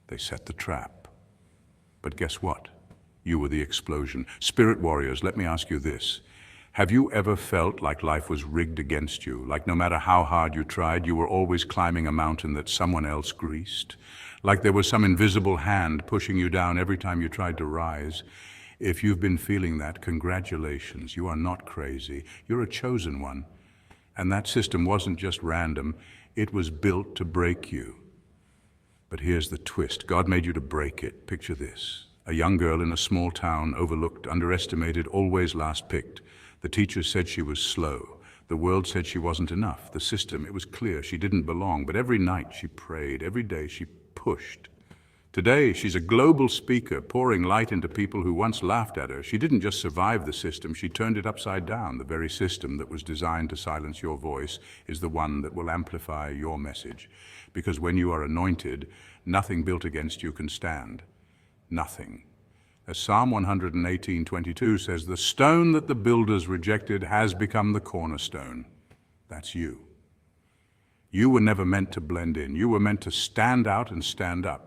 They set the trap. But guess what? You were the explosion. Spirit warriors, let me ask you this. Have you ever felt like life was rigged against you? Like no matter how hard you tried, you were always climbing a mountain that someone else greased? Like there was some invisible hand pushing you down every time you tried to rise? If you've been feeling that, congratulations. You are not crazy. You're a chosen one. And that system wasn't just random. It was built to break you. But here's the twist. God made you to break it. Picture this. A young girl in a small town, overlooked, underestimated, always last picked. The teacher said she was slow. The world said she wasn't enough. The system, it was clear she didn't belong. But every night she prayed. Every day she pushed. Today, she's a global speaker, pouring light into people who once laughed at her. She didn't just survive the system, she turned it upside down. The very system that was designed to silence your voice is the one that will amplify your message. Because when you are anointed, nothing built against you can stand. Nothing. As Psalm 118:22 says, the stone that the builders rejected has become the cornerstone. That's you. You were never meant to blend in. You were meant to stand out and stand up.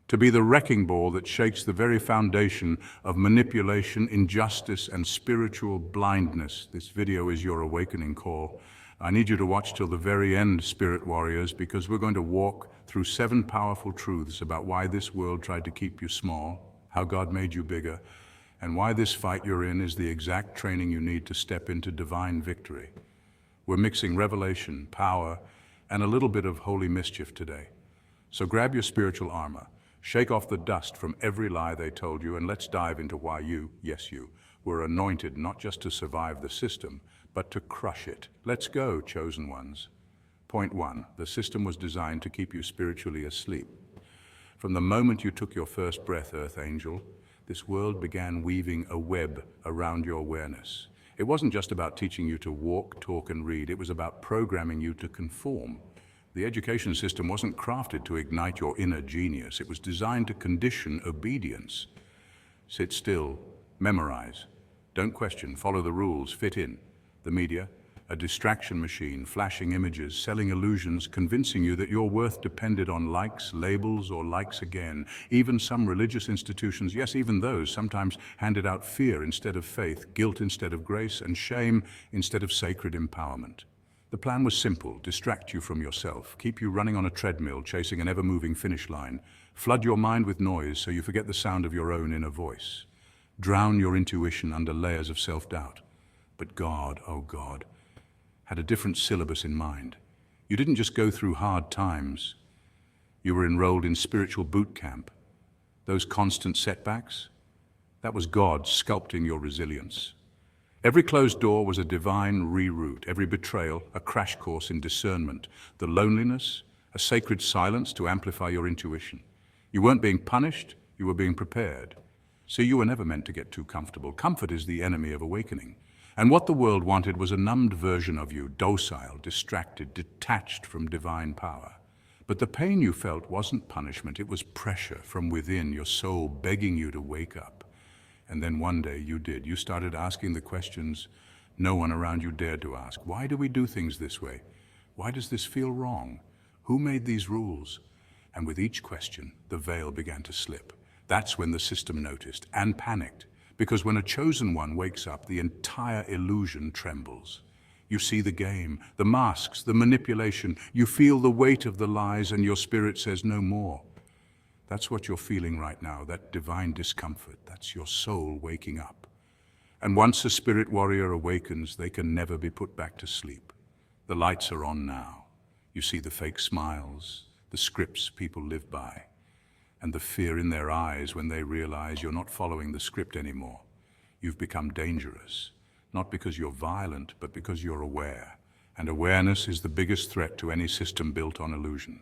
To be the wrecking ball that shakes the very foundation of manipulation, injustice, and spiritual blindness. This video is your awakening call. I need you to watch till the very end, Spirit Warriors, because we're going to walk through 7 powerful truths about why this world tried to keep you small, how God made you bigger, and why this fight you're in is the exact training you need to step into divine victory. We're mixing revelation, power, and a little bit of holy mischief today. So grab your spiritual armor, shake off the dust from every lie they told you, and let's dive into why you, yes you, were anointed not just to survive the system, but to crush it. Let's go, chosen ones. Point 1, the system was designed to keep you spiritually asleep. From the moment you took your first breath, Earth Angel, this world began weaving a web around your awareness. It wasn't just about teaching you to walk, talk, and read. It was about programming you to conform. The education system wasn't crafted to ignite your inner genius. It was designed to condition obedience. Sit still, memorize. Don't question, follow the rules, fit in. The media, a distraction machine, flashing images, selling illusions, convincing you that your worth depended on likes, labels, or likes again. Even some religious institutions, yes, even those, sometimes handed out fear instead of faith, guilt instead of grace, and shame instead of sacred empowerment. The plan was simple: distract you from yourself, keep you running on a treadmill, chasing an ever-moving finish line, flood your mind with noise so you forget the sound of your own inner voice, drown your intuition under layers of self-doubt. But God, oh God, had a different syllabus in mind. You didn't just go through hard times. You were enrolled in spiritual boot camp. Those constant setbacks, that was God sculpting your resilience. Every closed door was a divine reroute, every betrayal a crash course in discernment, the loneliness a sacred silence to amplify your intuition. You weren't being punished, you were being prepared. See, you were never meant to get too comfortable. Comfort is the enemy of awakening. And what the world wanted was a numbed version of you, docile, distracted, detached from divine power. But the pain you felt wasn't punishment, it was pressure from within, your soul begging you to wake up. And then one day you did. You started asking the questions no one around you dared to ask. Why do we do things this way? Why does this feel wrong? Who made these rules? And with each question, the veil began to slip. That's when the system noticed and panicked. Because when a chosen one wakes up, the entire illusion trembles. You see the game, the masks, the manipulation. You feel the weight of the lies, and your spirit says no more. That's what you're feeling right now, that divine discomfort. That's your soul waking up. And once a spirit warrior awakens, they can never be put back to sleep. The lights are on now. You see the fake smiles, the scripts people live by, and the fear in their eyes when they realize you're not following the script anymore. You've become dangerous, not because you're violent, but because you're aware. And awareness is the biggest threat to any system built on illusion.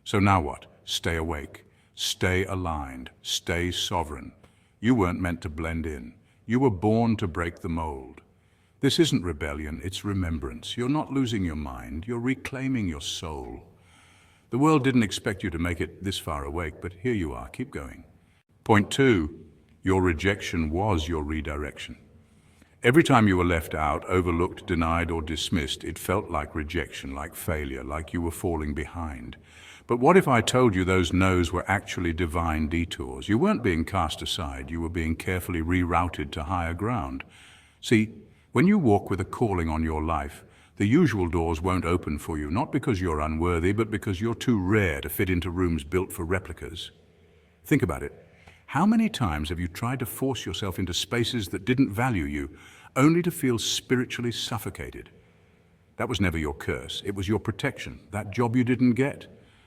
So now what? Stay awake, stay aligned, stay sovereign. You weren't meant to blend in. You were born to break the mold. This isn't rebellion, it's remembrance. You're not losing your mind, you're reclaiming your soul. The world didn't expect you to make it this far awake, but here you are, keep going. Point 2, your rejection was your redirection. Every time you were left out, overlooked, denied, or dismissed, it felt like rejection, like failure, like you were falling behind. But what if I told you those no's were actually divine detours? You weren't being cast aside, you were being carefully rerouted to higher ground. See, when you walk with a calling on your life, the usual doors won't open for you, not because you're unworthy, but because you're too rare to fit into rooms built for replicas. Think about it. How many times have you tried to force yourself into spaces that didn't value you, only to feel spiritually suffocated? That was never your curse. It was your protection. That job you didn't get,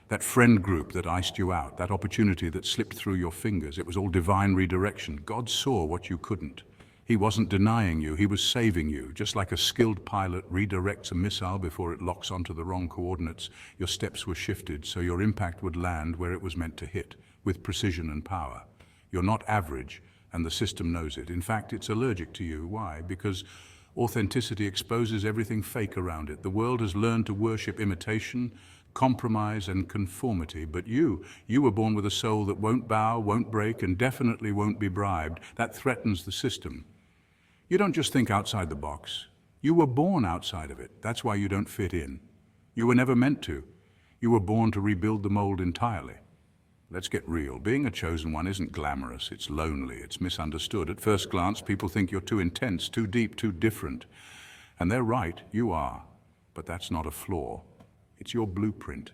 that friend group that iced you out, that opportunity that slipped through your fingers. It was all divine redirection. God saw what you couldn't. He wasn't denying you. He was saving you. Just like a skilled pilot redirects a missile before it locks onto the wrong coordinates, your steps were shifted so your impact would land where it was meant to hit, with precision and power. You're not average, and the system knows it. In fact, it's allergic to you. Why? Because authenticity exposes everything fake around it. The world has learned to worship imitation, compromise, and conformity. But you were born with a soul that won't bow, won't break, and definitely won't be bribed. That threatens the system. You don't just think outside the box. You were born outside of it. That's why you don't fit in. You were never meant to. You were born to rebuild the mold entirely. Let's get real. Being a chosen one isn't glamorous. It's lonely. It's misunderstood. At first glance, people think you're too intense, too deep, too different. And they're right, you are. But that's not a flaw. It's your blueprint.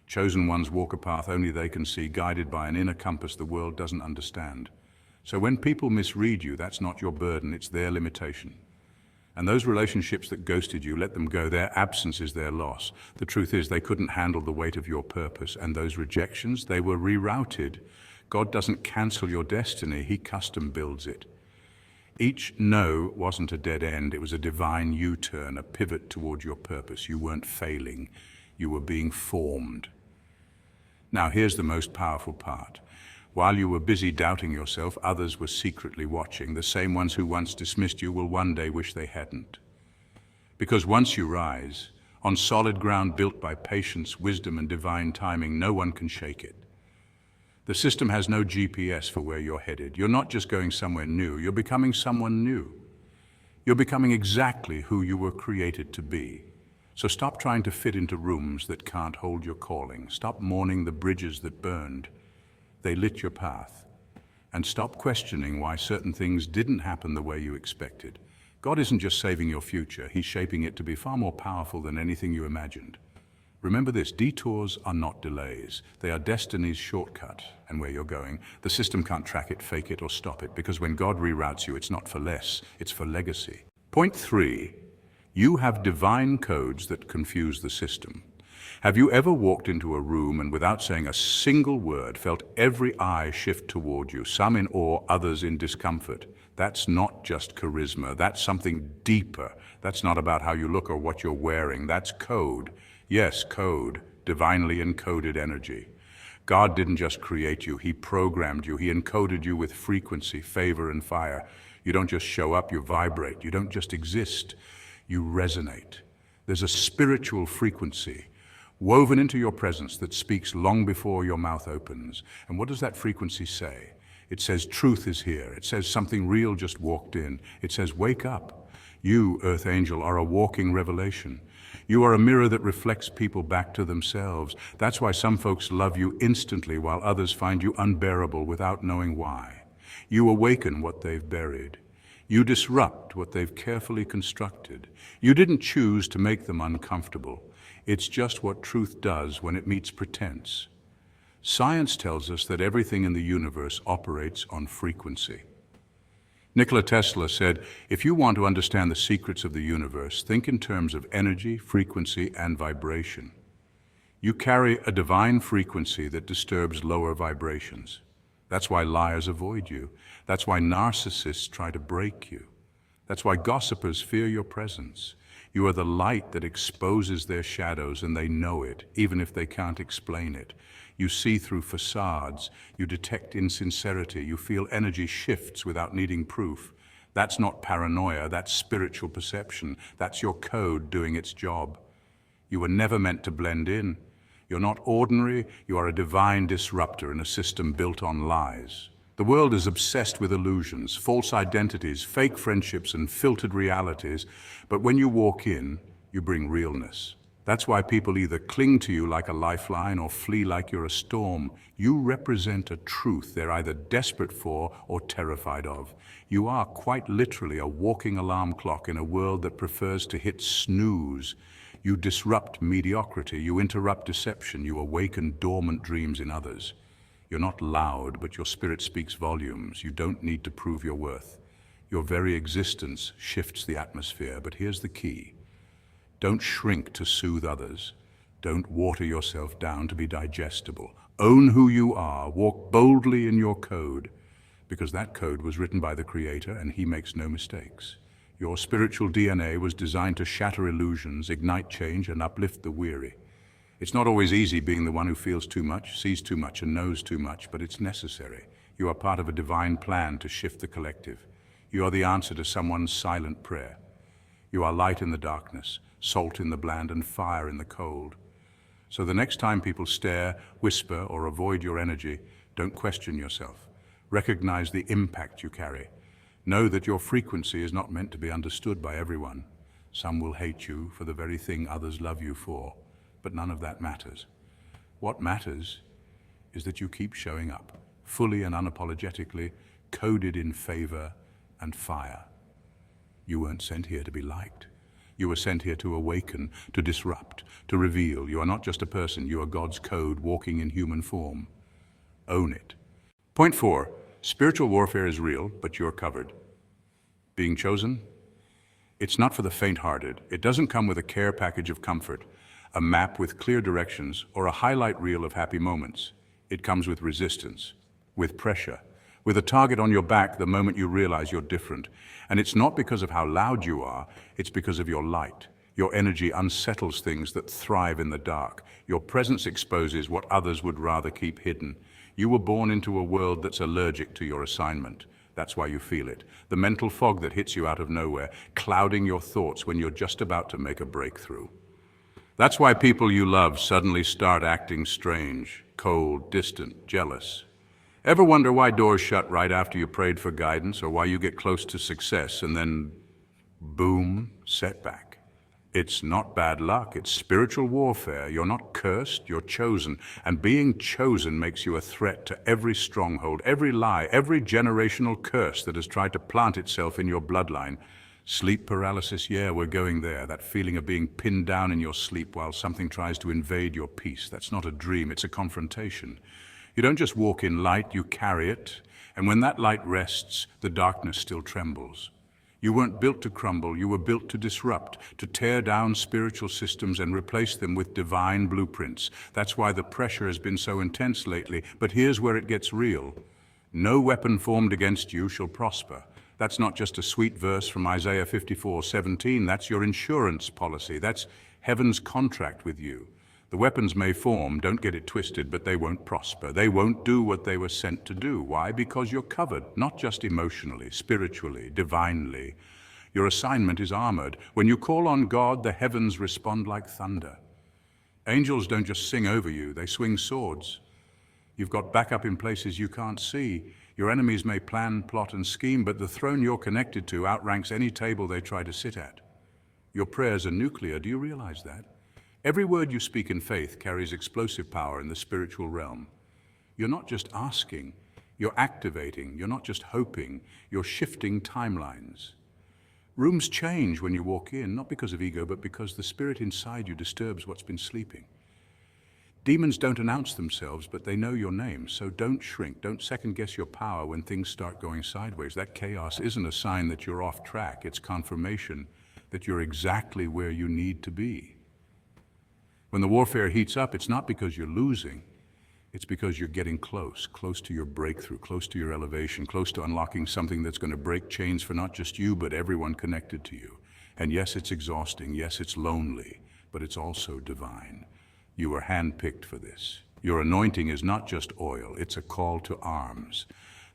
Chosen ones walk a path only they can see, guided by an inner compass the world doesn't understand. So when people misread you, that's not your burden, it's their limitation. And those relationships that ghosted you, let them go. Their absence is their loss. The truth is they couldn't handle the weight of your purpose, and those rejections, they were rerouted. God doesn't cancel your destiny, He custom builds it. Each no wasn't a dead end, it was a divine U-turn, a pivot toward your purpose. You weren't failing, you were being formed. Now here's the most powerful part. While you were busy doubting yourself, others were secretly watching. The same ones who once dismissed you will one day wish they hadn't. Because once you rise, on solid ground built by patience, wisdom, and divine timing, no one can shake it. The system has no GPS for where you're headed. You're not just going somewhere new, you're becoming someone new. You're becoming exactly who you were created to be. So stop trying to fit into rooms that can't hold your calling. Stop mourning the bridges that burned. They lit your path. And stop questioning why certain things didn't happen the way you expected. God isn't just saving your future, He's shaping it to be far more powerful than anything you imagined. Remember this, detours are not delays. They are destiny's shortcut. And where you're going, the system can't track it, fake it, or stop it, because when God reroutes you, it's not for less, it's for legacy. Point 3, you have divine codes that confuse the system. Have you ever walked into a room and without saying a single word felt every eye shift toward you, some in awe, others in discomfort? That's not just charisma, that's something deeper. That's not about how you look or what you're wearing, that's code. Yes, code, divinely encoded energy. God didn't just create you, He programmed you, He encoded you with frequency, favor, and fire. You don't just show up, you vibrate. You don't just exist, you resonate. There's a spiritual frequency woven into your presence that speaks long before your mouth opens. And what does that frequency say? It says truth is here. It says something real just walked in. It says wake up. You, Earth Angel, are a walking revelation. You are a mirror that reflects people back to themselves. That's why some folks love you instantly while others find you unbearable without knowing why. You awaken what they've buried. You disrupt what they've carefully constructed. You didn't choose to make them uncomfortable. It's just what truth does when it meets pretense. Science tells us that everything in the universe operates on frequency. Nikola Tesla said, if you want to understand the secrets of the universe, think in terms of energy, frequency, and vibration. You carry a divine frequency that disturbs lower vibrations. That's why liars avoid you. That's why narcissists try to break you. That's why gossipers fear your presence. You are the light that exposes their shadows, and they know it, even if they can't explain it. You see through facades, you detect insincerity, you feel energy shifts without needing proof. That's not paranoia, that's spiritual perception. That's your code doing its job. You were never meant to blend in. You're not ordinary, you are a divine disruptor in a system built on lies. The world is obsessed with illusions, false identities, fake friendships, and filtered realities. But when you walk in, you bring realness. That's why people either cling to you like a lifeline or flee like you're a storm. You represent a truth they're either desperate for or terrified of. You are quite literally a walking alarm clock in a world that prefers to hit snooze. You disrupt mediocrity, you interrupt deception, you awaken dormant dreams in others. You're not loud, but your spirit speaks volumes. You don't need to prove your worth. Your very existence shifts the atmosphere, but here's the key. Don't shrink to soothe others. Don't water yourself down to be digestible. Own who you are. Walk boldly in your code, because that code was written by the Creator and He makes no mistakes. Your spiritual DNA was designed to shatter illusions, ignite change, and uplift the weary. It's not always easy being the one who feels too much, sees too much, and knows too much, but it's necessary. You are part of a divine plan to shift the collective. You are the answer to someone's silent prayer. You are light in the darkness, salt in the bland, and fire in the cold. So the next time people stare, whisper, or avoid your energy, don't question yourself. Recognize the impact you carry. Know that your frequency is not meant to be understood by everyone. Some will hate you for the very thing others love you for, but none of that matters. What matters is that you keep showing up, fully and unapologetically, coded in favor and fire. You weren't sent here to be liked. You were sent here to awaken, to disrupt, to reveal. You are not just a person, you are God's code walking in human form. Own it. Point 4, spiritual warfare is real, but you're covered. Being chosen? It's not for the faint-hearted. It doesn't come with a care package of comfort, a map with clear directions, or a highlight reel of happy moments. It comes with resistance, with pressure, with a target on your back the moment you realize you're different. And it's not because of how loud you are, it's because of your light. Your energy unsettles things that thrive in the dark. Your presence exposes what others would rather keep hidden. You were born into a world that's allergic to your assignment. That's why you feel it. The mental fog that hits you out of nowhere, clouding your thoughts when you're just about to make a breakthrough. That's why people you love suddenly start acting strange, cold, distant, jealous. Ever wonder why doors shut right after you prayed for guidance, or why you get close to success and then, boom, setback? It's not bad luck, it's spiritual warfare. You're not cursed, you're chosen. And being chosen makes you a threat to every stronghold, every lie, every generational curse that has tried to plant itself in your bloodline. Sleep paralysis, yeah, we're going there. That feeling of being pinned down in your sleep while something tries to invade your peace. That's not a dream, it's a confrontation. You don't just walk in light, you carry it. And when that light rests, the darkness still trembles. You weren't built to crumble, you were built to disrupt, to tear down spiritual systems and replace them with divine blueprints. That's why the pressure has been so intense lately. But here's where it gets real. No weapon formed against you shall prosper. That's not just a sweet verse from Isaiah 54:17. That's your insurance policy. That's heaven's contract with you. The weapons may form, don't get it twisted, but they won't prosper. They won't do what they were sent to do. Why? Because you're covered, not just emotionally, spiritually, divinely. Your assignment is armored. When you call on God, the heavens respond like thunder. Angels don't just sing over you, they swing swords. You've got backup in places you can't see. Your enemies may plan, plot, and scheme, but the throne you're connected to outranks any table they try to sit at. Your prayers are nuclear. Do you realize that? Every word you speak in faith carries explosive power in the spiritual realm. You're not just asking, you're activating. You're not just hoping, you're shifting timelines. Rooms change when you walk in, not because of ego, but because the spirit inside you disturbs what's been sleeping. Demons don't announce themselves, but they know your name. So don't shrink, don't second guess your power when things start going sideways. That chaos isn't a sign that you're off track, it's confirmation that you're exactly where you need to be. When the warfare heats up, it's not because you're losing, it's because you're getting close to your breakthrough, close to your elevation, close to unlocking something that's going to break chains for not just you, but everyone connected to you. And yes, it's exhausting, yes, it's lonely, but it's also divine. You were handpicked for this. Your anointing is not just oil, it's a call to arms.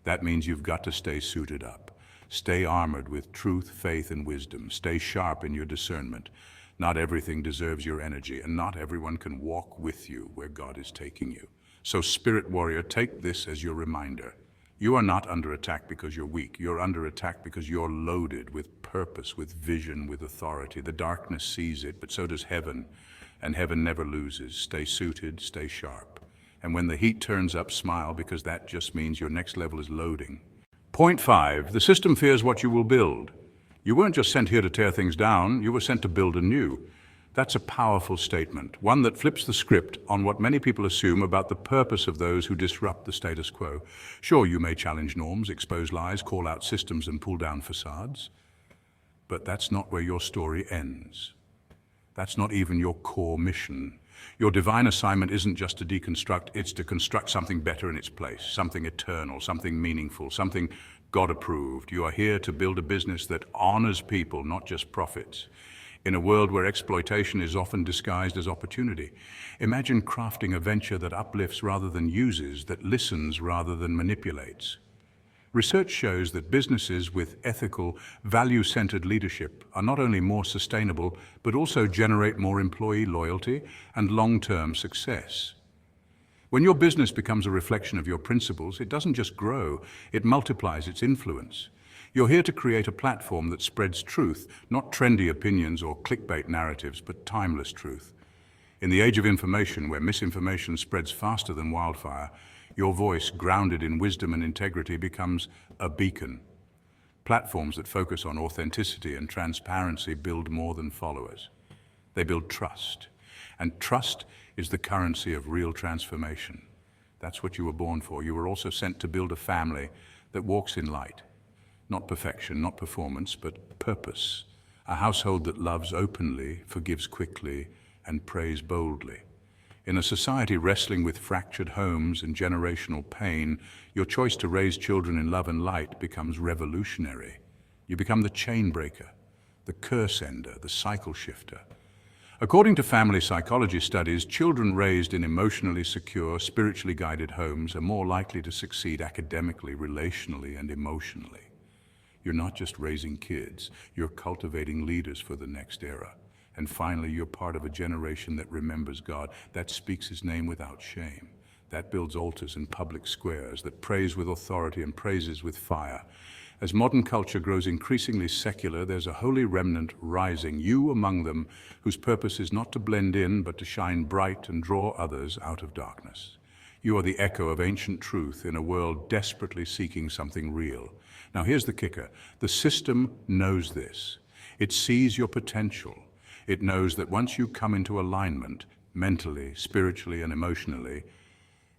That means you've got to stay suited up. Stay armored with truth, faith, and wisdom. Stay sharp in your discernment. Not everything deserves your energy, and not everyone can walk with you where God is taking you. So, Spirit Warrior, take this as your reminder. You are not under attack because you're weak. You're under attack because you're loaded with purpose, with vision, with authority. The darkness sees it, but so does heaven. And heaven never loses. Stay suited, stay sharp. And when the heat turns up, smile, because that just means your next level is loading. Point 5, the system fears what you will build. You weren't just sent here to tear things down, you were sent to build anew. That's a powerful statement, one that flips the script on what many people assume about the purpose of those who disrupt the status quo. Sure, you may challenge norms, expose lies, call out systems, and pull down facades. But that's not where your story ends. That's not even your core mission. Your divine assignment isn't just to deconstruct, it's to construct something better in its place, something eternal, something meaningful, something God-approved. You are here to build a business that honors people, not just profits. In a world where exploitation is often disguised as opportunity, imagine crafting a venture that uplifts rather than uses, that listens rather than manipulates. Research shows that businesses with ethical, value-centered leadership are not only more sustainable, but also generate more employee loyalty and long-term success. When your business becomes a reflection of your principles, it doesn't just grow, it multiplies its influence. You're here to create a platform that spreads truth, not trendy opinions or clickbait narratives, but timeless truth. In the age of information, where misinformation spreads faster than wildfire, your voice, grounded in wisdom and integrity, becomes a beacon. Platforms that focus on authenticity and transparency build more than followers. They build trust. And trust is the currency of real transformation. That's what you were born for. You were also sent to build a family that walks in light. Not perfection, not performance, but purpose. A household that loves openly, forgives quickly, and prays boldly. In a society wrestling with fractured homes and generational pain, your choice to raise children in love and light becomes revolutionary. You become the chain breaker, the curse ender, the cycle shifter. According to family psychology studies, children raised in emotionally secure, spiritually guided homes are more likely to succeed academically, relationally, and emotionally. You're not just raising kids, you're cultivating leaders for the next era. And finally, you're part of a generation that remembers God, that speaks His name without shame, that builds altars in public squares, that prays with authority and praises with fire. As modern culture grows increasingly secular, there's a holy remnant rising, you among them, whose purpose is not to blend in, but to shine bright and draw others out of darkness. You are the echo of ancient truth in a world desperately seeking something real. Now here's the kicker. The system knows this. It sees your potential. It knows that once you come into alignment, mentally, spiritually, and emotionally,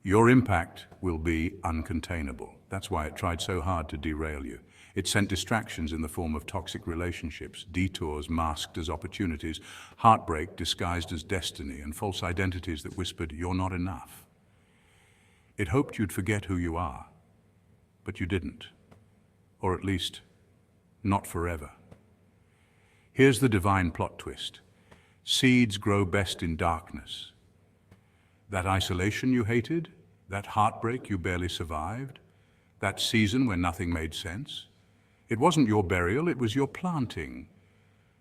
your impact will be uncontainable. That's why it tried so hard to derail you. It sent distractions in the form of toxic relationships, detours masked as opportunities, heartbreak disguised as destiny, and false identities that whispered, "You're not enough." It hoped you'd forget who you are, but you didn't. Or at least, not forever. Here's the divine plot twist. Seeds grow best in darkness. That isolation you hated, that heartbreak you barely survived, that season when nothing made sense, it wasn't your burial, it was your planting.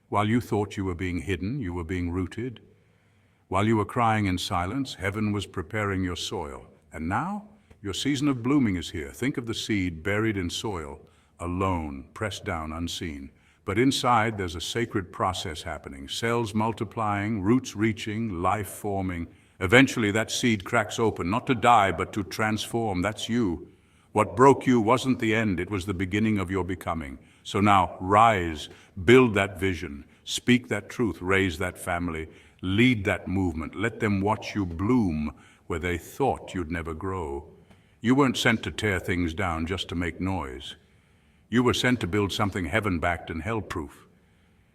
While you thought you were being hidden, you were being rooted. While you were crying in silence, heaven was preparing your soil. And now, your season of blooming is here. Think of the seed buried in soil, alone, pressed down, unseen. But inside, there's a sacred process happening. Cells multiplying, roots reaching, life forming. Eventually, that seed cracks open, not to die, but to transform. That's you. What broke you wasn't the end, it was the beginning of your becoming. So now, rise, build that vision, speak that truth, raise that family, lead that movement. Let them watch you bloom where they thought you'd never grow. You weren't sent to tear things down just to make noise. You were sent to build something heaven-backed and hell-proof.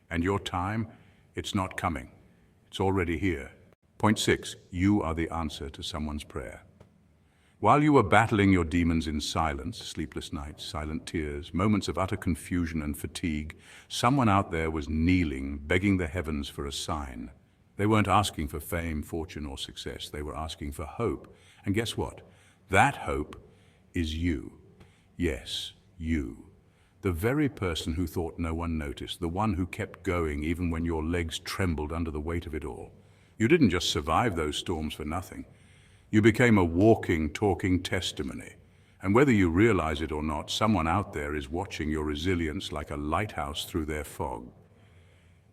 And your time, it's not coming. It's already here. Point 6, you are the answer to someone's prayer. While you were battling your demons in silence, sleepless nights, silent tears, moments of utter confusion and fatigue, someone out there was kneeling, begging the heavens for a sign. They weren't asking for fame, fortune, or success. They were asking for hope. And guess what? That hope is you. Yes, you. The very person who thought no one noticed, the one who kept going even when your legs trembled under the weight of it all. You didn't just survive those storms for nothing. You became a walking, talking testimony. And whether you realize it or not, someone out there is watching your resilience like a lighthouse through their fog.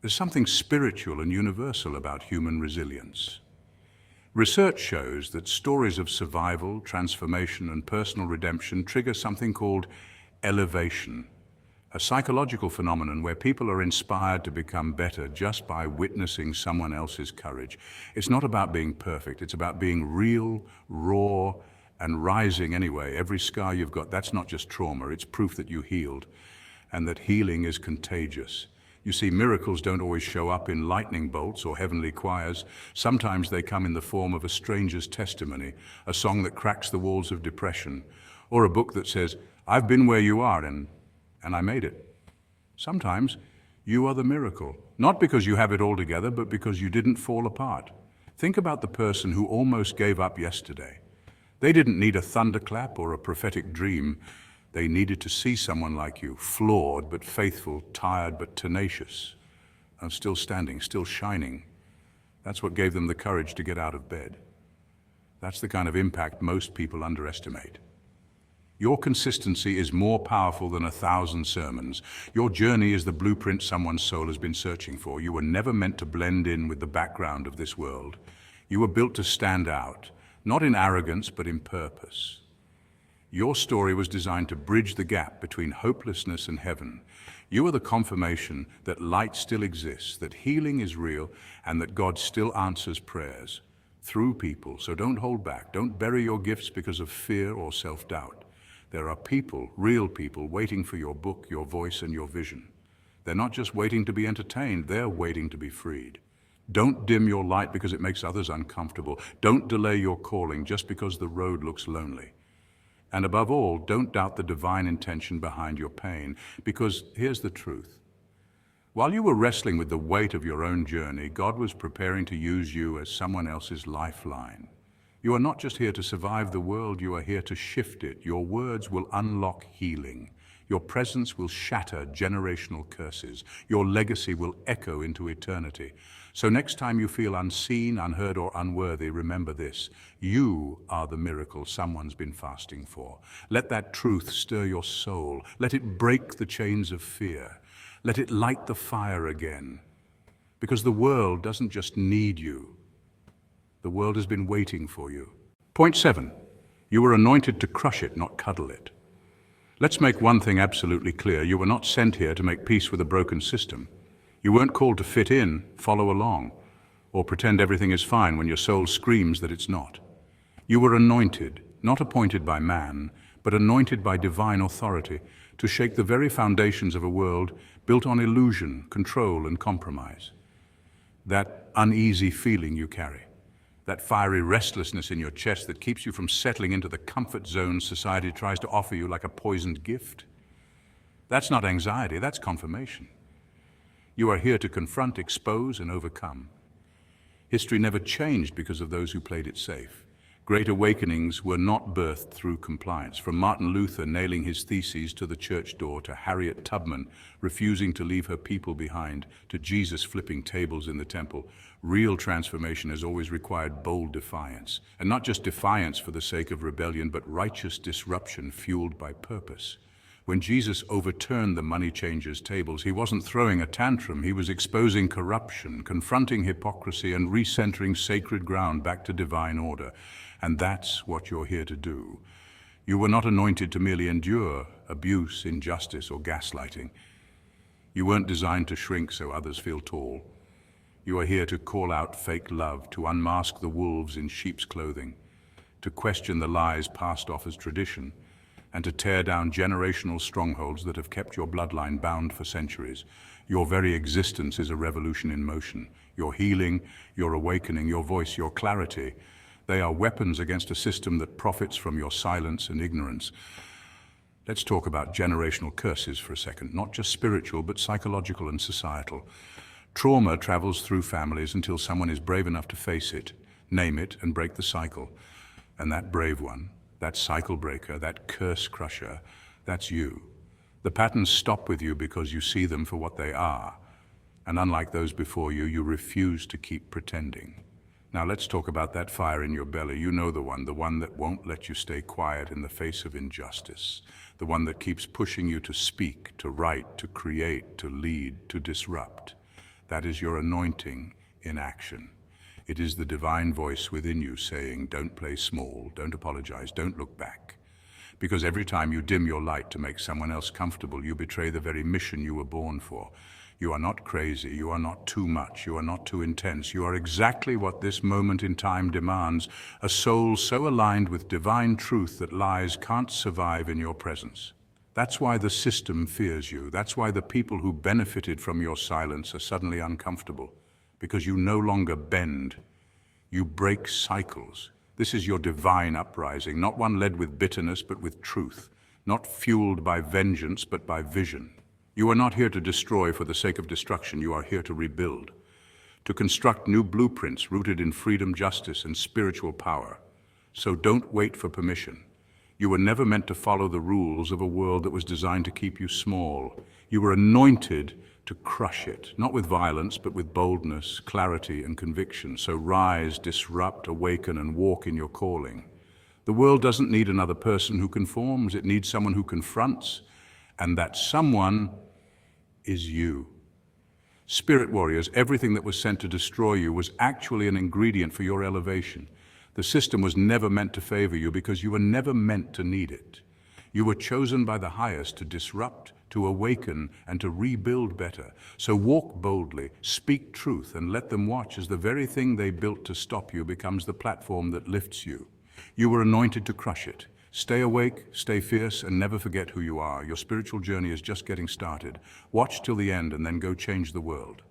There's something spiritual and universal about human resilience. Research shows that stories of survival, transformation, and personal redemption trigger something called elevation, a psychological phenomenon where people are inspired to become better just by witnessing someone else's courage. It's not about being perfect, it's about being real, raw, and rising anyway. Every scar you've got, that's not just trauma, it's proof that you healed, and that healing is contagious. You see, miracles don't always show up in lightning bolts or heavenly choirs. Sometimes they come in the form of a stranger's testimony, a song that cracks the walls of depression, or a book that says, "I've been where you are and I made it." Sometimes you are the miracle, not because you have it all together, but because you didn't fall apart. Think about the person who almost gave up yesterday. They didn't need a thunderclap or a prophetic dream. They needed to see someone like you, flawed but faithful, tired but tenacious, and still standing, still shining. That's what gave them the courage to get out of bed. That's the kind of impact most people underestimate. Your consistency is more powerful than 1,000 sermons. Your journey is the blueprint someone's soul has been searching for. You were never meant to blend in with the background of this world. You were built to stand out, not in arrogance, but in purpose. Your story was designed to bridge the gap between hopelessness and heaven. You are the confirmation that light still exists, that healing is real, and that God still answers prayers through people. So don't hold back. Don't bury your gifts because of fear or self-doubt. There are people, real people, waiting for your book, your voice, and your vision. They're not just waiting to be entertained, they're waiting to be freed. Don't dim your light because it makes others uncomfortable. Don't delay your calling just because the road looks lonely. And above all, don't doubt the divine intention behind your pain, because here's the truth. While you were wrestling with the weight of your own journey, God was preparing to use you as someone else's lifeline. You are not just here to survive the world, you are here to shift it. Your words will unlock healing. Your presence will shatter generational curses. Your legacy will echo into eternity. So next time you feel unseen, unheard, or unworthy, remember this. You are the miracle someone's been fasting for. Let that truth stir your soul. Let it break the chains of fear. Let it light the fire again. Because the world doesn't just need you. The world has been waiting for you. Point 7. You were anointed to crush it, not cuddle it. Let's make one thing absolutely clear. You were not sent here to make peace with a broken system. You weren't called to fit in, follow along, or pretend everything is fine when your soul screams that it's not. You were anointed, not appointed by man, but anointed by divine authority to shake the very foundations of a world built on illusion, control, and compromise. That uneasy feeling you carry, that fiery restlessness in your chest that keeps you from settling into the comfort zone society tries to offer you like a poisoned gift. That's not anxiety, that's confirmation. You are here to confront, expose, and overcome. History never changed because of those who played it safe. Great awakenings were not birthed through compliance. From Martin Luther nailing his theses to the church door, to Harriet Tubman refusing to leave her people behind, to Jesus flipping tables in the temple, real transformation has always required bold defiance. And not just defiance for the sake of rebellion, but righteous disruption fueled by purpose. When Jesus overturned the money changers' tables, he wasn't throwing a tantrum, he was exposing corruption, confronting hypocrisy, and recentering sacred ground back to divine order. And that's what you're here to do. You were not anointed to merely endure abuse, injustice, or gaslighting. You weren't designed to shrink so others feel tall. You are here to call out fake love, to unmask the wolves in sheep's clothing, to question the lies passed off as tradition, and to tear down generational strongholds that have kept your bloodline bound for centuries. Your very existence is a revolution in motion. Your healing, your awakening, your voice, your clarity, they are weapons against a system that profits from your silence and ignorance. Let's talk about generational curses for a second, not just spiritual, but psychological and societal. Trauma travels through families until someone is brave enough to face it, name it, and break the cycle. And that brave one, that cycle breaker, that curse crusher, that's you. The patterns stop with you because you see them for what they are. And unlike those before you, you refuse to keep pretending. Now let's talk about that fire in your belly. You know the one that won't let you stay quiet in the face of injustice. The one that keeps pushing you to speak, to write, to create, to lead, to disrupt. That is your anointing in action. It is the divine voice within you saying, don't play small, don't apologize, don't look back. Because every time you dim your light to make someone else comfortable, you betray the very mission you were born for. You are not crazy, you are not too much, you are not too intense. You are exactly what this moment in time demands, a soul so aligned with divine truth that lies can't survive in your presence. That's why the system fears you. That's why the people who benefited from your silence are suddenly uncomfortable. Because you no longer bend, you break cycles. This is your divine uprising, not one led with bitterness but with truth, not fueled by vengeance but by vision. You are not here to destroy for the sake of destruction, you are here to rebuild, to construct new blueprints rooted in freedom, justice, and spiritual power. So don't wait for permission. You were never meant to follow the rules of a world that was designed to keep you small. You were anointed to crush it, not with violence, but with boldness, clarity, and conviction. So rise, disrupt, awaken, and walk in your calling. The world doesn't need another person who conforms, it needs someone who confronts, and that someone is you. Spirit warriors, everything that was sent to destroy you was actually an ingredient for your elevation. The system was never meant to favor you because you were never meant to need it. You were chosen by the highest to disrupt, to awaken, and to rebuild better. So walk boldly, speak truth, and let them watch as the very thing they built to stop you becomes the platform that lifts you. You were anointed to crush it. Stay awake, stay fierce, and never forget who you are. Your spiritual journey is just getting started. Watch till the end and then go change the world.